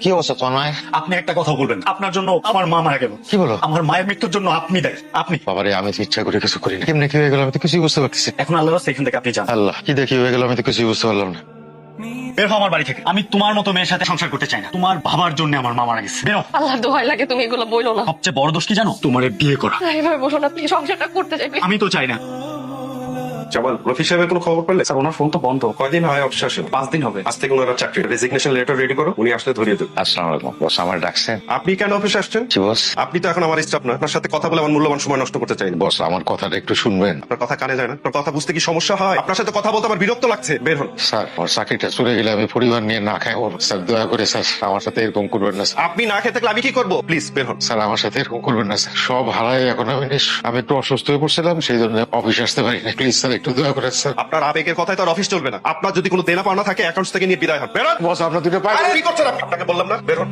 কি অবস্থা তোমার মায়ের? আপনি একটা কথা বলবেন, আপনার জন্য আমার মা মারা গেল। কি বলো? আমার মায়ের মৃত্যুর জন্য আপনি দায়ী। আপনি বাবারে, আমি তো ইচ্ছা করে কিছু করি না। কেমনে কি হয়ে গেল আমি তো কিছুই বুঝতে পারতেছি না। এখন আল্লাহ রাস্তায় এখান থেকে আপনি যান। আল্লাহ, কি দেখি হয়ে গেল আমি তো কিছুই বুঝতে পারলাম না। বের হও আমার বাড়ি থেকে। আমি তোমার মতো মেয়ের সাথে সংসার করতে চাই না। তোমার বাবার জন্য আমার মা মারা গেছে। বেরো। আল্লাহর দোহাই লাগে তুমি এগুলো বইলো না। সবচেয়ে বড় দোষ কি জানো? তোমার বিয়ে করা। না, এভাবে বসো না প্লিজ, সংসারটা করতে চাই please। আমি তো চাই না। জামাল, রফি সাহেবের কোনো খবর পেলে? স্যার, ওনার ফোন তো বন্ধ। কয়দিন হয় অফিসে আসেন? 5 দিন হবে। আজ থেকে ওনারা চাকরি রেজিগনেশন লেটার রেডি করো, উনি আসলে ধরিয়ে দেবে। আসসালামু আলাইকুম বস, আমার ডাকছেন? আপনি কেন অফিসে আসছেন? জি বস। আপনি তো এখন আমার স্টাফ না, আপনার সাথে কথা বলে আমার মূল্যবান সময় নষ্ট করতে চাই না। বস, আমার কথাটা একটু শুনবেন। আপনার কথা কানে যায় না? আপনার কথা বুঝতে কি সমস্যা হয়? আপনার সাথে কথা বলতে আমার বিরক্ত লাগছে। বের হন। স্যার, আমার চাকরিটা চলে গেলে আমি পরিবার নিয়ে না খাই ওর। স্যার দয়া করে স্যার আমার সাথে এরকম করবেন না স্যার। আপনি না খেতে থাকলে আমি কি করবো? প্লিজ বের হন। স্যার আমার সাথে এরকম করবেন না স্যার। সব হারাই এখন আমি একটু অসুস্থ হয়ে পড়ছিলাম, সেই জন্য অফিসে আসতে পারি না। প্লিজ স্যার একটু দয়া করে স্যার। আপনার আবেগের কথায় তো আর অফিস চলবে না। আপনার যদি কোনো দেনা পাওনা থাকে অ্যাকাউন্টস থেকে নিয়ে বিদায় হন। বের হন। বস, আপনার দুটো পাই। আরে, কি করছেন আপনি? আপনাকে বললাম না বের হন।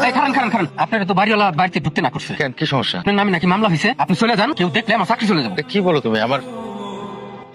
এই খারান খারান খারান, আপনার তো বাড়িওয়ালা বাড়িতে ঢুকতে না করছে। কেন, কি সমস্যা? আপনার নামে নাকি মামলা হয়েছে, আপনি চলে যান, কেউ দেখলে আমার চাকরি চলে যাবে। কি বলো তুমি? আমার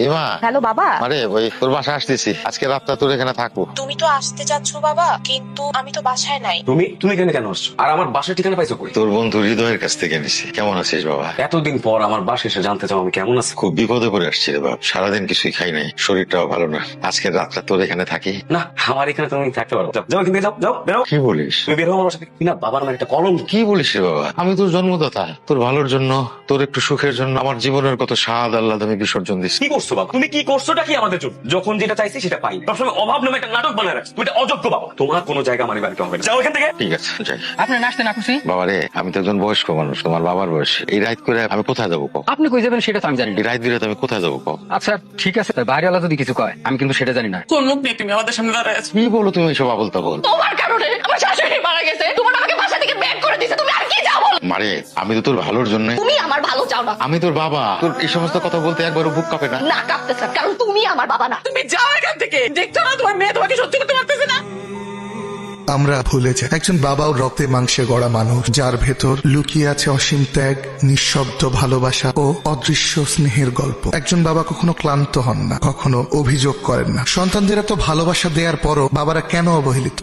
এমা, হ্যালো বাবা, আরে ওই তোর বাসা আসতেছি, আজকে রাতটা তোর এখানে থাকবো। তুমি তো আসতে যাচ্ছ বাবা, কিন্তু আমি তো বাসায় নাই। তুমি এখানে কেন আসছো? আর আমার বাসার ঠিকানা পাইছো কই? তোর বন্ধু হৃদয়ের কাছ থেকে নিছি। কেমন আছিস বাবা? এতদিন পর আমার বাসা এসে জানতে চাও আমি কেমন আছি। খুব বিপদে পড়ে আসছি রে বাপ, সারাদিন কিছুই খাই নাই, শরীরটাও ভালো না। আজকের রাতটা তোর এখানে থাকি। না, আমার এখানে তুমি থাকতে পারো। যাও এখান থেকে, যাও যাও বেরো। কি বলিস? তুমি বের হও আমার বাসা থেকে। কিনা বাবার নামে একটা কলম। কি বলিস রে বাবা? আমি তোর জন্মদাতা, তোর ভালোর জন্য, তোর একটু সুখের জন্য আমার জীবনের কত স্বাদ আল্লাহ আমি বিসর্জন দিচ্ছি। কি করছো বাবা? তুমি কি করছোটা কি আমাদের জন্য? যখন যেটা চাইছি সেটা পাই। সবসময় অভাব নামে একটা নাটক বানায় রাখছো। তুমি এটা অযোগ্য বাবা। তোমার কোনো জায়গা আমার বাড়িতে হবে না। যাও এখান থেকে। ঠিক আছে যাই। আপনি নাচতে না খুশি? বাবা রে, আমি তো একজন বয়স্ক মানুষ, তোমার বাবার বয়স। এই রাত করে আমি কোথায় যাবো কও? আপনি কই যাবেন সেটা তো আমি জানি না। এই রাত বিরাতে আমি কোথায় যাবো কও? আচ্ছা ঠিক আছে, বাড়িওয়ালা যদি কিছু কয় আমি কিন্তু সেটা জানি না। কোন মুখ নিয়ে তুমি আমাদের সামনে দাঁড়ায় আছো? কি বলো তুমি এইসব আবল তাবল? তোমার কারণে আমার শাশুড়ি মারা গেছে, তোমার আমাকে বাসা থেকে বের করে দিয়েছে, তুমি আর কি চাও বলো? মারে, আমি তো তোর ভালোর জন্য। তুমি আমার ভালো চাও না। আমি তোর বাবা, তোর এই সমস্ত কথা বলতে একবারও বুক কাঁপে না? না কাঁপতেছে, কারণ তুমি আমার বাবা না। তুমি যাও এখান থেকে। দেখছো না তোমার মেয়ে তোমাকে সত্যি করতে পারতেছে না। আমরা ভুলে যাই একজন বাবাও রক্তে মাংসে গড়া মানুষ, যার ভেতর লুকিয়ে আছে অসীম ত্যাগ, নিঃশব্দ ভালোবাসা ও অদৃশ্য স্নেহের গল্প। একজন বাবা কখনো ক্লান্ত হন না, কখনো অভিযোগ করেন না। সন্তানদের এত ভালোবাসা দেওয়ার পরও বাবারা কেন অবহেলিত?